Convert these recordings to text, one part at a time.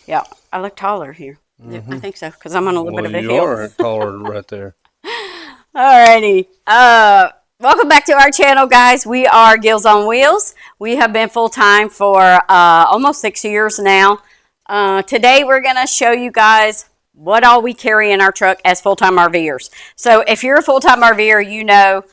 Yeah, I look taller here. Yeah, I think so because I'm on a little bit Well, of a you hill. are taller right there. Alrighty. Welcome back to our channel, guys. We are Gills on Wheels. We have been full time for almost 6 years now. Today, we're going to show you guys what all we carry in our truck as full time RVers. So, if you're a full time RVer, you know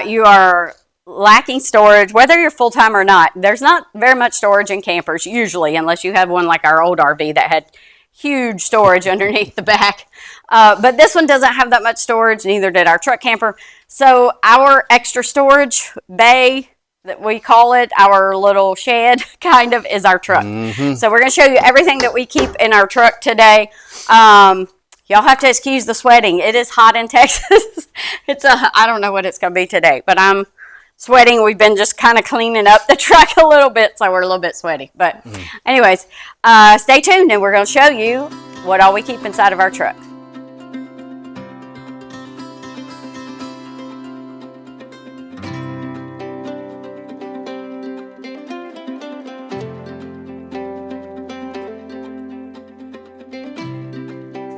you are lacking storage, whether you're full time or not. There's not very much storage in campers usually, unless you have one like our old RV that had huge storage underneath the back. But this one doesn't have that much storage, neither did our truck camper. So our extra storage bay, that we call it, our little shed, kind of, is our truck. Mm-hmm. So we're going to show you everything that we keep in our truck today. Y'all have to excuse the sweating. It is hot in Texas. I don't know what it's going to be today, but I'm sweating. We've been just kind of cleaning up the truck a little bit, so we're a little bit sweaty. But anyways, stay tuned and we're going to show you what all we keep inside of our truck.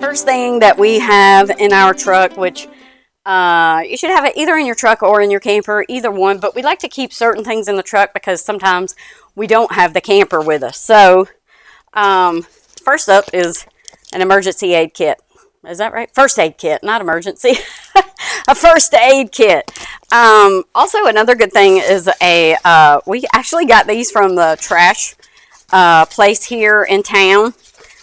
First thing that we have in our truck, which you should have it either in your truck or in your camper, either one, but we like to keep certain things in the truck because sometimes we don't have the camper with us. So first up is an emergency aid kit. Is that right? First aid kit, not emergency. A first aid kit. Also, another good thing is we actually got these from the trash place here in town,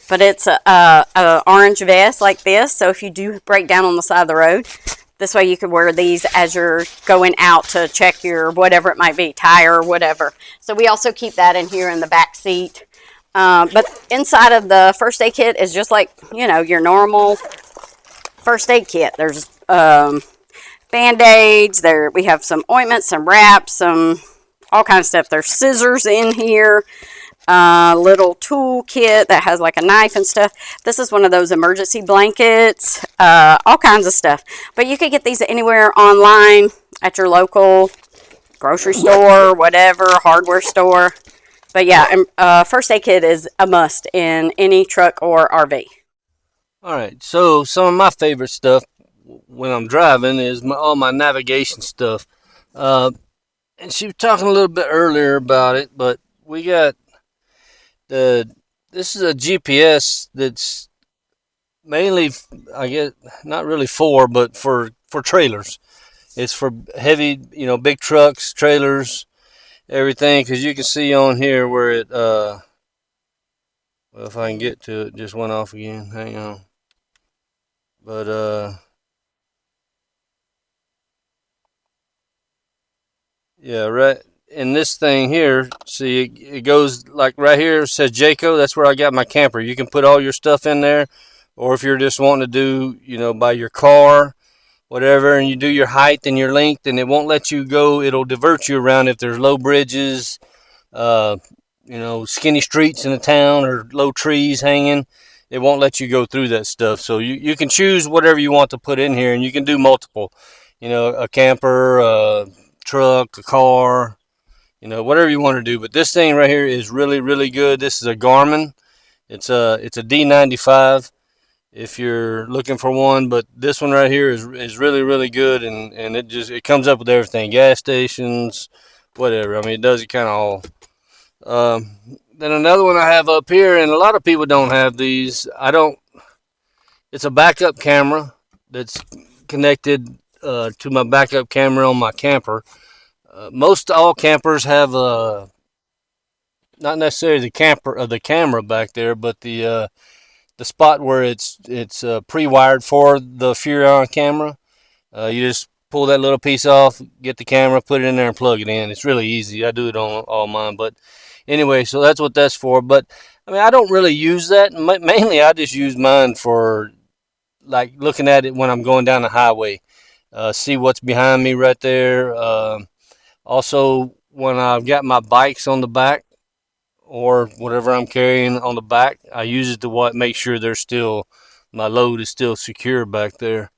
but it's a orange vest like this. So if you do break down on the side of the road, this way you could wear these as you're going out to check your whatever it might be, tire or whatever. So we also keep that in here in the back seat. But inside of the first aid kit is just like, your normal first aid kit. There's Band-Aids. We have some ointments, some wraps, some all kinds of stuff. There's scissors in here. Little tool kit that has like a knife and stuff. This is one of those emergency blankets, all kinds of stuff. But you could get these anywhere online, at your local grocery store, whatever, hardware store. But yeah, first aid kit is a must in any truck or RV. All right. So some of my favorite stuff when I'm driving is all my navigation stuff. Uh, and she was talking a little bit earlier about it, but we got the. This is a GPS that's mainly, I guess, not really but for trailers. It's for heavy, big trucks, trailers, everything. Because you can see on here where it. Well, if I can get to it, just went off again. Hang on. But yeah, right in this thing here, see it goes like right here, it says Jayco. That's where I got my camper. You can put all your stuff in there, or if you're just wanting to do, by your car, whatever, and you do your height and your length, and it won't let you go. It'll divert you around if there's low bridges, uh, skinny streets in the town or low trees hanging. It won't let you go through that stuff. So you can choose whatever you want to put in here, and you can do multiple. A camper, a truck, a car, whatever you want to do. But this thing right here is really, really good. This is a Garmin. It's a D95 if you're looking for one. But this one right here is really, really good, and it comes up with everything. Gas stations, whatever. I mean, it does it kind of all. Then another one I have up here, and a lot of people don't have these. I don't. It's a backup camera that's connected to my backup camera on my camper. Most all campers have not necessarily the camera back there, but the spot where it's pre-wired for the Furion camera. You just pull that little piece off, get the camera, put it in there, and plug it in. It's really easy. I do it on all mine, but anyway, so that's what that's for. But I mean, I don't really use that. Mainly, I just use mine for like looking at it when I'm going down the highway. See what's behind me right there. Also, when I've got my bikes on the back or whatever I'm carrying on the back, I use it to make sure my load is still secure back there.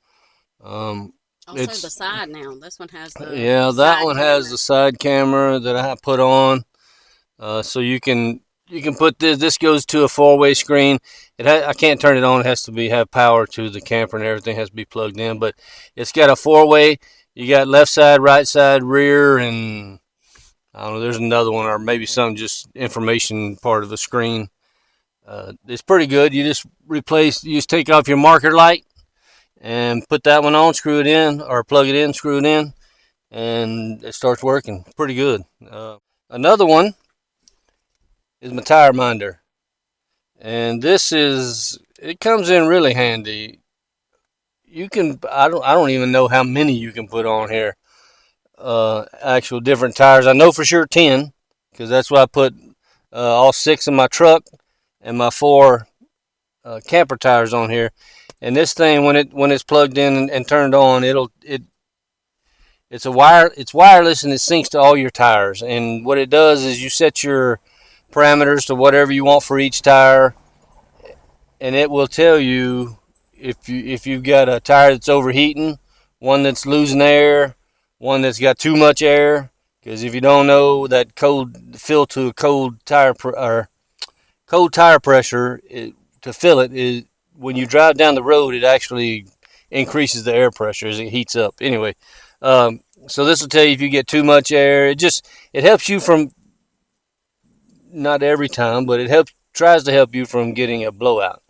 Um, Also, the it's side now. This one has the Yeah, that side one has camera. the side camera that I put on, so you can you can put this. This goes to a 4-way screen. I can't turn it on. It has to have power to the camper, and everything has to be plugged in. But it's got a 4-way. You got left side, right side, rear, and I don't know. There's another one, or maybe some just information part of the screen. It's pretty good. You just take off your marker light and put that one on, screw it in, or plug it in, screw it in, and it starts working. Pretty good. Another one is my tire minder, and it comes in really handy. I don't even know how many you can put on here. Actual different tires. I know for sure 10, because that's why I put all 6 in my truck and my 4 camper tires on here. And this thing, when it's plugged in and turned on, it's wireless, and it syncs to all your tires. And what it does is you set your parameters to whatever you want for each tire, and it will tell you if you've got a tire that's overheating, one that's losing air, one that's got too much air. Because if you don't know, that fill to a cold tire pressure, to fill it is when you drive down the road, it actually increases the air pressure as it heats up. Anyway, so this will tell you if you get too much air. It helps you from, not every time, but tries to help you from getting a blowout.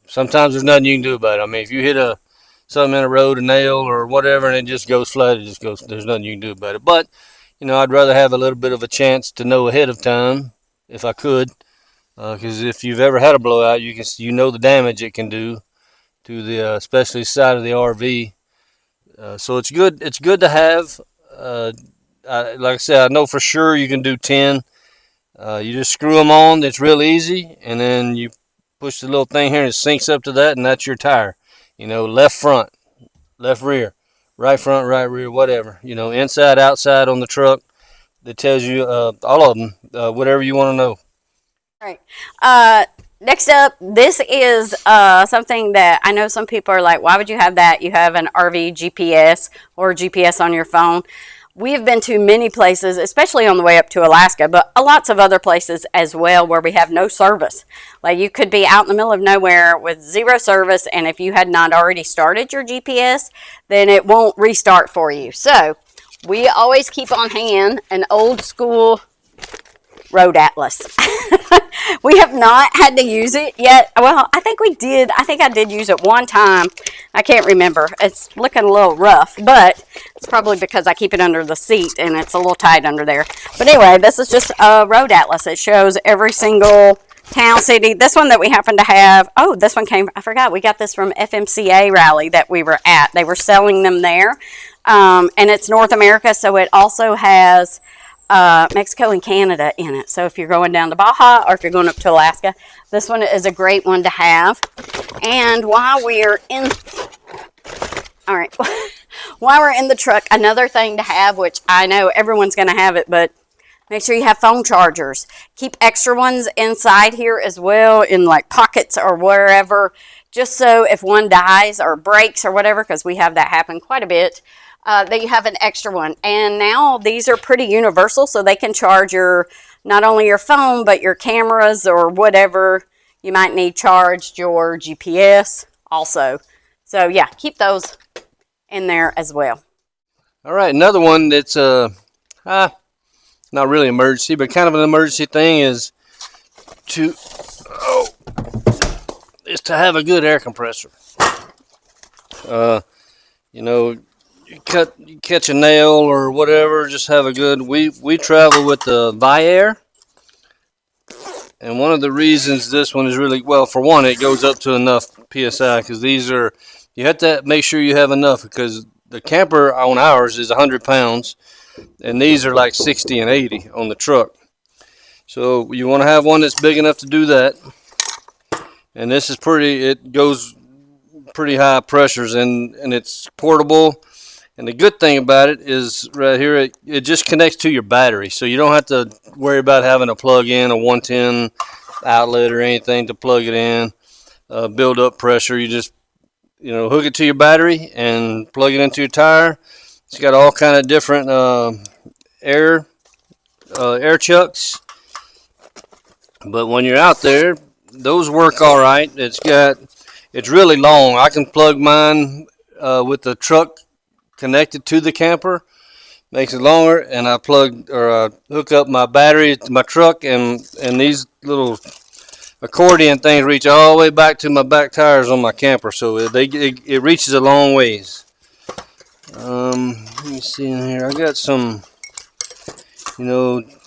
Sometimes there's nothing you can do about it. I mean, if you hit something in the road, a nail or whatever, and it just goes flat, it just goes. There's nothing you can do about it. But I'd rather have a little bit of a chance to know ahead of time if I could, because if you've ever had a blowout, you know the damage it can do to the especially side of the RV. So it's good. It's good to have. Like I said, I know for sure you can do 10. You just screw them on. It's real easy, and then you push the little thing here, and it syncs up to that, and that's your tire. Left front, left rear, right front, right rear, whatever. Inside, outside on the truck. That tells you all of them, whatever you want to know. All right. Next up, this is something that I know some people are like, why would you have that? You have an RV GPS or GPS on your phone. We have been to many places, especially on the way up to Alaska, but lots of other places as well where we have no service. Like you could be out in the middle of nowhere with zero service, and if you had not already started your GPS, then it won't restart for you. So we always keep on hand an old school road atlas. We have not had to use it yet. Well, I think we did. I think I did use it one time. I can't remember. It's looking a little rough, but it's probably because I keep it under the seat and it's a little tight under there. But anyway, this is just a road atlas. It shows every single town, city. This one that we happen to have, this one I forgot, we got this from FMCA rally that we were at. They were selling them there. And it's North America, so it also has Mexico and Canada in it. So if you're going down to Baja or if you're going up to Alaska, this one is a great one to have. And while we're in the truck, another thing to have, which I know everyone's going to have it, but make sure you have phone chargers. Keep extra ones inside here as well, in like pockets or wherever, just so if one dies or breaks or whatever, because we have that happen quite a bit, that you have an extra one. And now these are pretty universal, so they can charge not only your phone, but your cameras or whatever you might need charged, your GPS also. So yeah, keep those in there as well. All right, another one that's not really emergency, but kind of an emergency thing is to have a good air compressor. You catch a nail or whatever, just have a good. We travel with the Viair, and one of the reasons this one is really well, for one, it goes up to enough psi, because you have to make sure you have enough, because the camper on ours is 100 pounds, and these are like 60 and 80 on the truck. So you want to have one that's big enough to do that, and this is it goes pretty high pressures, and it's portable. And the good thing about it is right here, it just connects to your battery. So you don't have to worry about having to plug in a 110 outlet or anything to plug it in, build up pressure. You just, hook it to your battery and plug it into your tire. It's got all kind of different air chucks. But when you're out there, those work all right. It's really long. I can plug mine with the truck connected to the camper, makes it longer, and I plug or hook up my battery to my truck, and these little accordion things reach all the way back to my back tires on my camper, so it reaches a long ways. Let me see in here. I got some.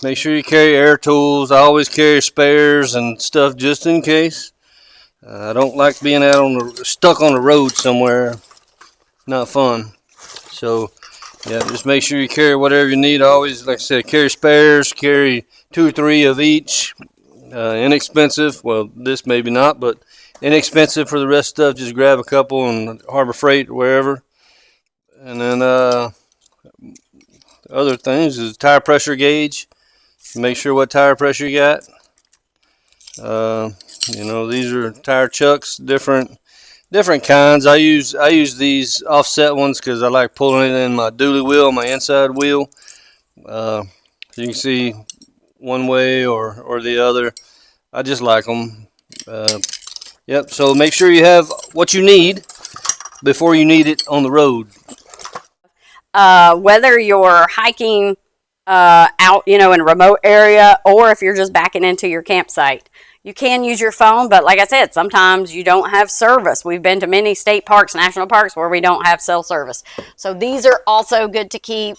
Make sure you carry air tools. I always carry spares and stuff just in case. I don't like being stuck on the road somewhere. Not fun. So, yeah, just make sure you carry whatever you need. I always, like I said, carry spares, carry 2 or 3 of each. Inexpensive. Well, this maybe not, but inexpensive for the rest of stuff. Just grab a couple and Harbor Freight or wherever. And then other things is tire pressure gauge. Make sure what tire pressure you got. These are tire chucks, different kinds. I use these offset ones because I like pulling it in my dually wheel, my inside wheel. So you can see one way or the other. I just like them. Yep. So make sure you have what you need before you need it on the road. Whether you're hiking out, in a remote area, or if you're just backing into your campsite, you can use your phone, but like I said, sometimes you don't have service. We've been to many state parks, national parks, where we don't have cell service. So these are also good to keep.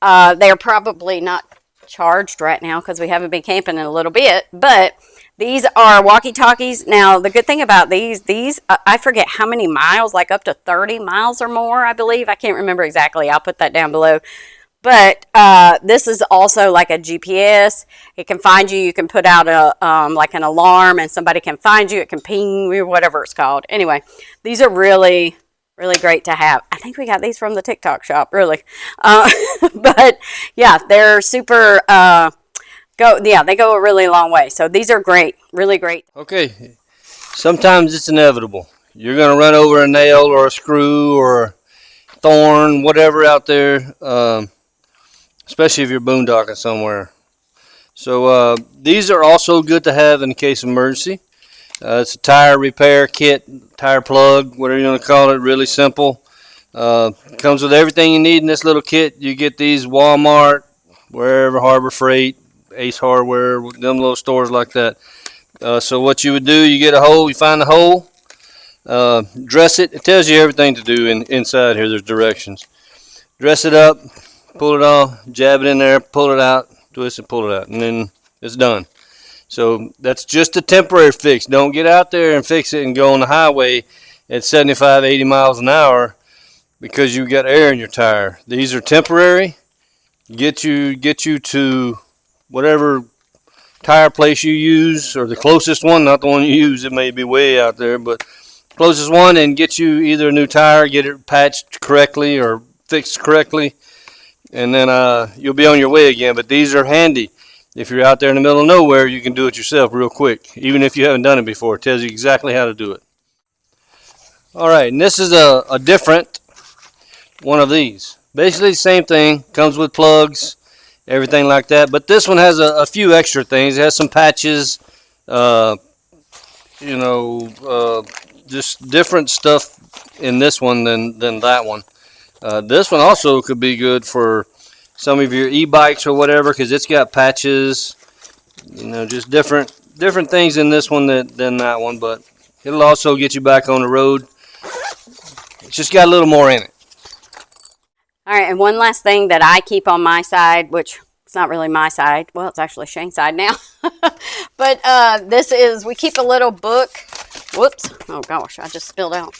They're probably not charged right now because we haven't been camping in a little bit, but these are walkie-talkies. Now, the good thing about these, I forget how many miles, like up to 30 miles or more, I believe. I can't remember exactly. I'll put that down below. But this is also like a GPS. It can find you. You can put out like an alarm, and somebody can find you. It can ping you, whatever it's called. Anyway, these are really, really great to have. I think we got these from the TikTok shop, really. But yeah, they're super. They go a really long way. So these are great, really great. Okay, sometimes it's inevitable. You're gonna run over a nail or a screw or a thorn, whatever out there. Especially if you're boondocking somewhere. So these are also good to have in case of emergency. It's a tire repair kit, tire plug, whatever you want to call it. Really simple. Comes with everything you need in this little kit. You get these Walmart, wherever, Harbor Freight, Ace Hardware, them little stores like that. So what you would do, you get a hole, you find the hole, dress it. It tells you everything to do inside here. There's directions. Dress it up, pull it off, jab it in there, pull it out, twist it, pull it out, and then it's done. So that's just a temporary fix. Don't get out there and fix it and go on the highway at 75, 80 miles an hour because you've got air in your tire. These are temporary. Get you to whatever tire place you use, or the closest one, not the one you use. It may be way out there, but closest one, and get you either a new tire, get it patched correctly or fixed correctly, and then you'll be on your way again. But these are handy. If you're out there in the middle of nowhere, you can do it yourself real quick, even if you haven't done it before. It tells you exactly how to do it. All right, and this is a different one of these. Basically the same thing, comes with plugs, everything like that, but this one has a few extra things. It has some patches, just different stuff in this one than that one. This one also could be good for some of your e-bikes or whatever, because it's got patches, just different things in this one than that one, but it'll also get you back on the road. It's just got a little more in it. All right, and one last thing that I keep on my side, which it's not really my side. Well, it's actually Shane's side now. But we keep a little book. Whoops. Oh, gosh, I just spilled out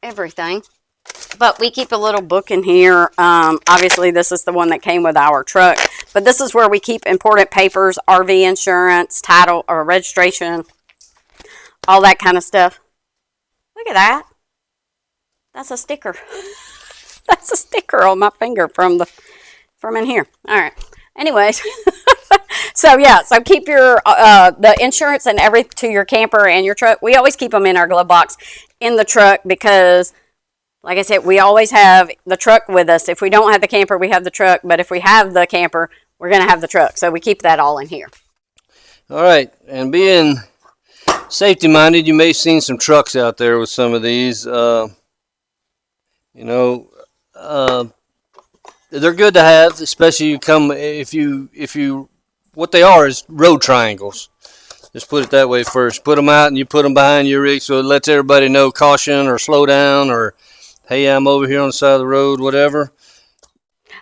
everything. But we keep a little book in here. Obviously, this is the one that came with our truck. But this is where we keep important papers, RV insurance, title or registration, all that kind of stuff. Look at that. That's a sticker. That's a sticker on my finger from in here. All right. Anyways, so keep your the insurance and everything to your camper and your truck. We always keep them in our glove box in the truck because, like I said, we always have the truck with us. If we don't have the camper, we have the truck. But if we have the camper, we're going to have the truck. So we keep that all in here. All right, and being safety minded, you may have seen some trucks out there with some of these. You know, uh, they're good to have, especially if you what they are is road triangles. Just put it that way first. Put them out and you put them behind your rig so it lets everybody know caution or slow down or hey, I'm over here on the side of the road, whatever.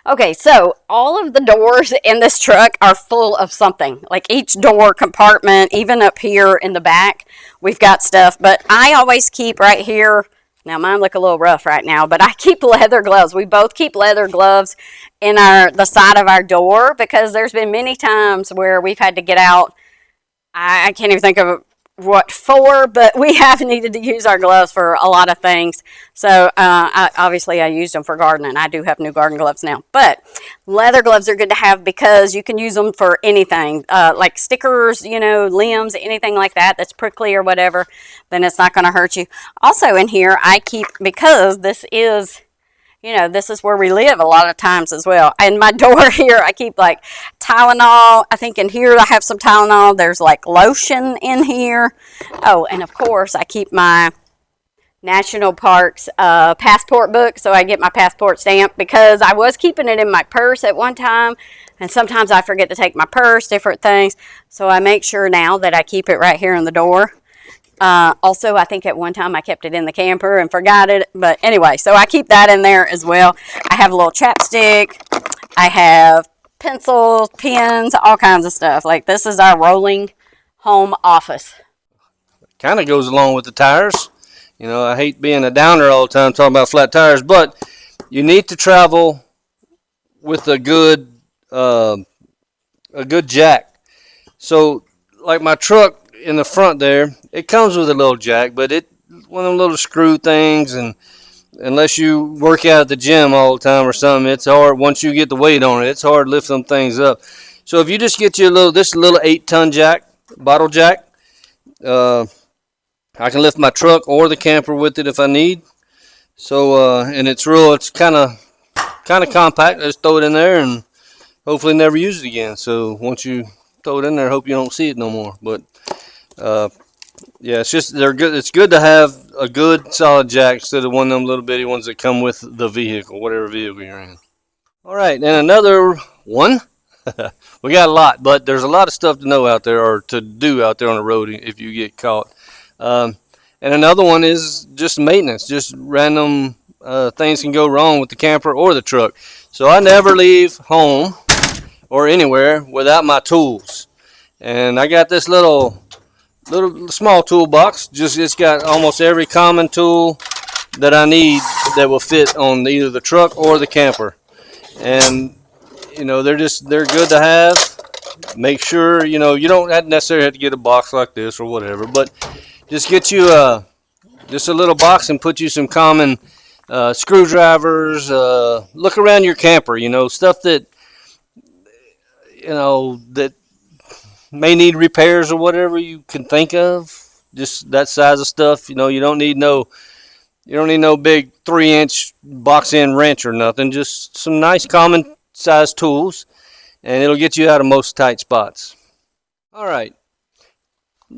Okay, so all of the doors in this truck are full of something. Like each door compartment, even up here in the back, we've got stuff. But I always keep right here. Now mine look a little rough right now, but I keep leather gloves. We both keep leather gloves in the side of our door because there's been many times where we've had to get out. I can't even think of what for, but we have needed to use our gloves for a lot of things. So obviously I used them for gardening. I do have new garden gloves now, but leather gloves are good to have because you can use them for anything, like stickers, limbs, anything like that that's prickly or whatever, then it's not going to hurt you. Also in here, I keep, because this is where we live a lot of times as well. In my door here, I keep like Tylenol. I think in here I have some Tylenol. There's like lotion in here. Oh, and of course I keep my National Parks passport book, so I get my passport stamp because I was keeping it in my purse at one time, and sometimes I forget to take my purse, different things. So I make sure now that I keep it right here in the door. Also, I think at one time I kept it in the camper and forgot it. But anyway, so I keep that in there as well. I have a little chapstick. I have pencils, pens, all kinds of stuff. Like this is our rolling home office. Kind of goes along with the tires. I hate being a downer all the time talking about flat tires, but you need to travel with a good jack. So, like my truck in the front there, it comes with a little jack, but one of them little screw things, and unless you work out at the gym all the time or something, it's hard. Once you get the weight on it, it's hard to lift them things up. So if you just get you this little 8-ton jack, bottle jack, I can lift my truck or the camper with it if I need. So and it's kind of compact. Just throw it in there and hopefully never use it again. So once you throw it in there, I hope you don't see it no more. But yeah, they're good. It's good to have a good solid jack instead of one of them little bitty ones that come with the vehicle, whatever vehicle you're in. All right, and another one. We got a lot, but there's a lot of stuff to know out there or to do out there on the road if you get caught. And another one is just maintenance. Just random things can go wrong with the camper or the truck. So I never leave home or anywhere without my tools. And I got this little small toolbox. It's got almost every common tool that I need that will fit on either the truck or the camper. And they're good to have. Make sure you don't necessarily have to get a box like this or whatever, but just get you just a little box and put you some common screwdrivers. Look around your camper, stuff that that may need repairs or whatever you can think of. Just that size of stuff. You don't need no big 3-inch box end wrench or nothing. Just some nice common size tools, and it'll get you out of most tight spots. All right,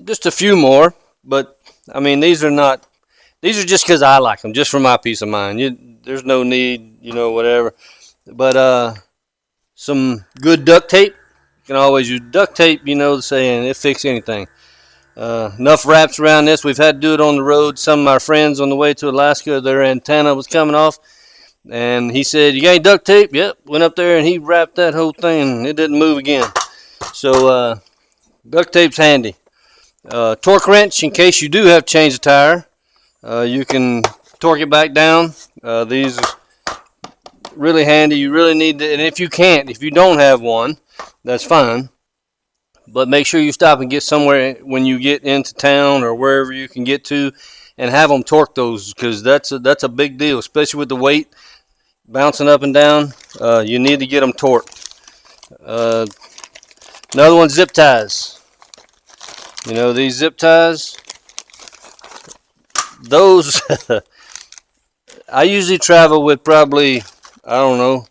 just a few more, but I mean these are just because I like them, just for my peace of mind. There's no need, whatever. But some good duct tape. You can always use duct tape. The saying, it fixes anything. Enough wraps around this. We've had to do it on the road. Some of our friends on the way to Alaska, their antenna was coming off, and he said, "You got any duct tape?" Yep. Went up there and he wrapped that whole thing, and it didn't move again. So duct tape's handy. Torque wrench in case you do have to change the tire. You can torque it back down. These are really handy. You really need to, and if you don't have one, that's fine. But make sure you stop and get somewhere when you get into town or wherever you can get to, and have them torque those, because that's a big deal, especially with the weight bouncing up and down. You need to get them torqued. Another one, zip ties. These zip ties, those I usually travel with probably, I don't know,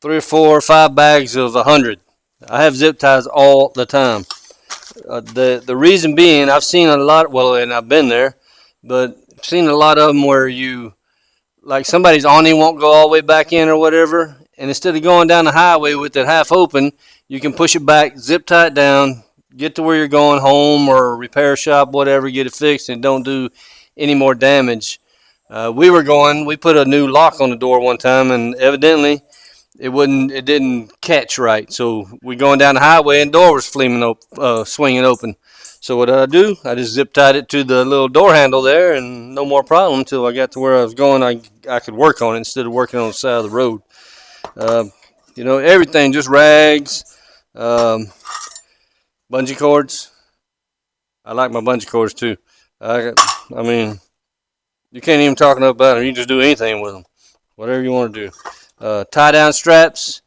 3 or 4 or 5 bags of 100. I have zip ties all the time. The reason being, I've seen a lot. Well, and I've been there, but I've seen a lot of them where you like somebody's awning won't go all the way back in or whatever, and instead of going down the highway with it half open, you can push it back, zip tie it down, get to where you're going, home or repair shop, whatever, get it fixed, and don't do any more damage. We put a new lock on the door one time, and evidently it didn't catch right. So we going down the highway, and the door was swinging open. So what did I do? I just zip tied it to the little door handle there, and no more problem until I got to where I was going. I could work on it instead of working on the side of the road. Uh, everything, just rags, um, bungee cords. I like my bungee cords too. I mean, you can't even talk enough about them. You can just do anything with them, whatever you want to do. Tie down straps.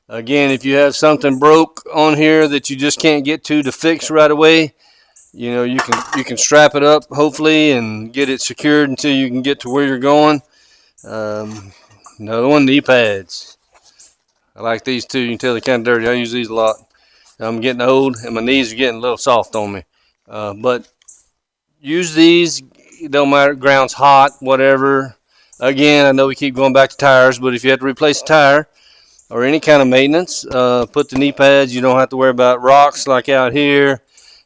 Again, if you have something broke on here that you just can't get to fix right away, you can strap it up hopefully and get it secured until you can get to where you're going. Another one, knee pads. I like these too. You can tell they're kind of dirty. I use these a lot. I'm getting old and my knees are getting a little soft on me. But use these. It don't matter. Ground's hot, whatever. Again, I know we keep going back to tires, but if you have to replace a tire or any kind of maintenance, put the knee pads. You don't have to worry about rocks like out here,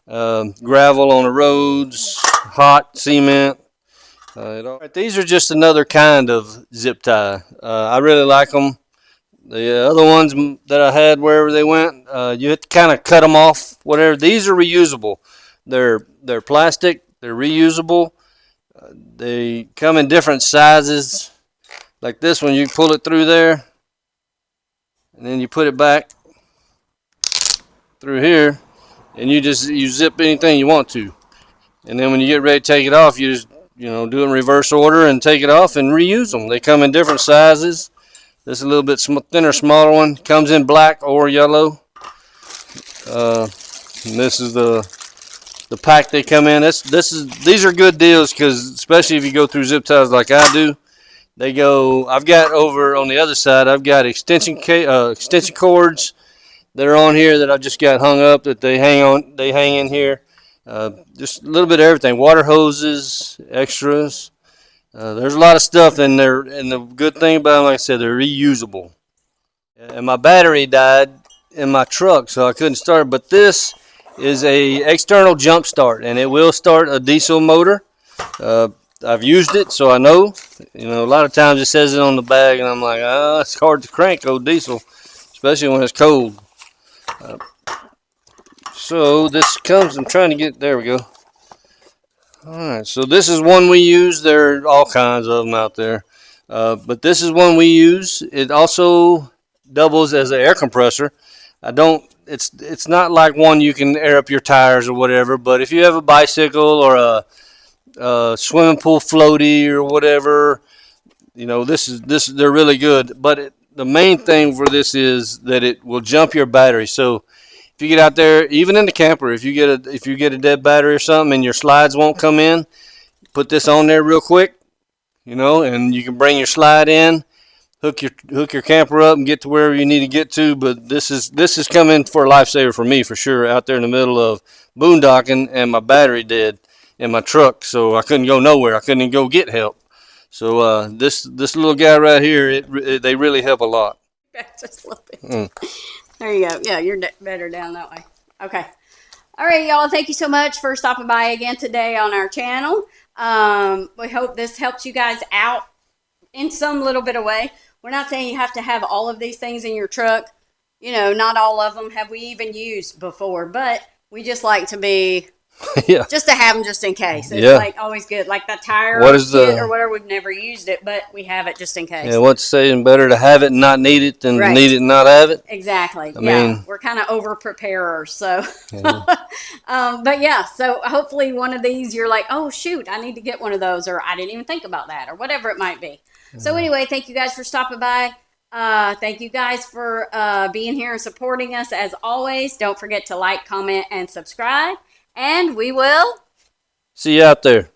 gravel on the roads, hot cement. These are just another kind of zip tie. I really like them. The other ones that I had wherever they went, you have to kind of cut them off. Whatever. These are reusable. They're plastic. They're reusable. They come in different sizes. Like this one, you pull it through there, and then you put it back through here, and you zip anything you want to. And then when you get ready to take it off, you just do it in reverse order and take it off and reuse them. They come in different sizes. This is a little bit thinner, smaller one. Comes in black or yellow. And this is the pack they come in. These are good deals because especially if you go through zip ties like I do, they go. I've got over on the other side. I've got extension cords that are on here that I've just got hung up that they hang on. They hang in here. Just a little bit of everything. Water hoses, extras. There's a lot of stuff in there, and the good thing about them, like I said, they're reusable. And my battery died in my truck, so I couldn't start it. But this is a external jump start, and it will start a diesel motor. I've used it, so I know. A lot of times it says it on the bag, and I'm like, it's hard to crank old diesel, especially when it's cold. So this comes, I'm trying to get, there we go. Alright, so this is one we use. There are all kinds of them out there. But this is one we use. It also doubles as an air compressor. It's not like one you can air up your tires or whatever, but if you have a bicycle or a swimming pool floaty or whatever, they're really good. But the main thing for this is that it will jump your battery. So if you get out there, even in the camper, if you get a dead battery or something and your slides won't come in, put this on there real quick, and you can bring your slide in, hook your camper up, and get to wherever you need to get to. But this is coming for a lifesaver for me for sure. Out there in the middle of boondocking, and my battery dead in my truck, so I couldn't go nowhere. I couldn't even go get help. So this little guy right here, they really help a lot. Just a little bit. There you go. Yeah, you're better down that way. Okay. All right, y'all. Thank you so much for stopping by again today on our channel. We hope this helps you guys out in some little bit of way. We're not saying you have to have all of these things in your truck. Not all of them have we even used before, but we just like to be yeah. Just to have them just in case. It's like always good. Like the tire or whatever, we've never used it, but we have it just in case. Yeah, what's saying, better to have it and not need it than need it and not have it? Exactly. I mean, we're kind of over preparers, so. But yeah, so hopefully one of these you're like, oh shoot, I need to get one of those, or I didn't even think about that, or whatever it might be. So anyway, thank you guys for stopping by. Thank you guys for being here and supporting us as always. Don't forget to like, comment, and subscribe. And we will see you out there.